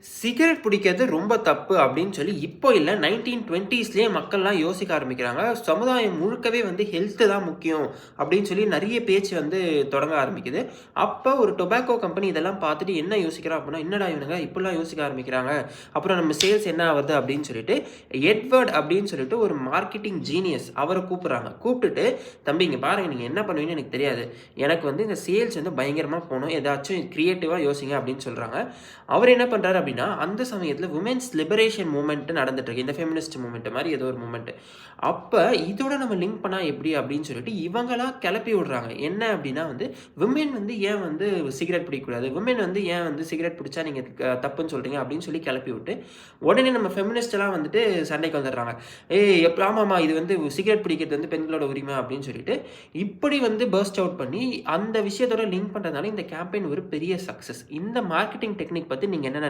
Cigarette பிடிக்கிறது ரொம்ப தப்பு அப்படின்னு சொல்லி இப்போ இல்ல 1920ஸ்லயே மக்கள்லாம் யோசிக்க ஆரம்பிக்கிறாங்க. சமுதாயம் முழுக்கவே வந்து ஹெல்த் தான் முக்கியம் அப்படின்னு சொல்லி நெறைய பேச்சு வந்து தொடங்க ஆரம்பிக்குது. அப்ப ஒரு டொபாக்கோ கம்பெனி இதெல்லாம் பார்த்துட்டு என்ன யோசிக்கிறான் அப்படின்னா, என்னடா இவனுங்க இப்படிலாம் யோசிக்க ஆரம்பிக்கிறாங்க. அப்புறம் நம்ம சேல்ஸ் என்ன ஆவுறது அப்படின்னு சொல்லிட்டு எட்வர்ட் அப்படின்னு சொல்லிட்டு ஒரு மார்க்கெட்டிங் ஜீனியஸ் அவர கூப்பிடுறாங்க. கூப்பிட்டுட்டு, "தம்பி இங்க பாருங்க நீங்க என்ன பண்ணுவீங்கன்னு எனக்கு தெரியாது. எனக்கு வந்து இந்த சேல்ஸ் வந்து பயங்கரமா போணும். ஏதாச்சும் கிரியேட்டிவா யோசிங்க" அப்படின்னு சொல்றாங்க. அவர் என்ன பண்றாரு அப்படின்னா, அந்த சமயத்தில விமென்ஸ் லிபரேஷன் மூவ்மென்ட் நடந்துட்டு இருக்கு. இந்த ஃபெமினிஸ்ட் மூவ்மென்ட் மாரி ஏதோ ஒரு மூவ்மென்ட். அப்ப இதோட நம்ம லிங்க் பண்ணா எப்படி அப்படின்னு சொல்லிட்டு இவங்களா கிளப்பி விடுறாங்க. என்ன அப்படின்னா வந்து, விமென் வந்து ஏன் வந்து சிகரெட் பிடிக்கக்கூடாது? விமென் வந்து ஏன் வந்து சிகரெட் பிடிச்சா நீங்க தப்புன்னு சொல்றீங்க அப்படின்னு சொல்லி கிளப்பி விட்டு, உடனே நம்ம ஃபெமினிஸ்ட் எல்லாம் வந்துட்டு சண்டைக்கு வந்துடுறாங்க. ஏய் ஆமாமா இது வந்து சிகரெட் பிடிக்கிறது வந்து பெண்களோட உரிமை அப்படின்னு சொல்லிட்டு, இப்படி வந்து பர்ஸ்ட் அவுட் பண்ணி அந்த விஷயத்தோட லிங்க் பண்றதுனால இந்த கேம்பெயின் ஒரு பெரிய சக்சஸ். இந்த மார்க்கெட்டிங் டெக்னிக் பத்தி நீங்க என்ன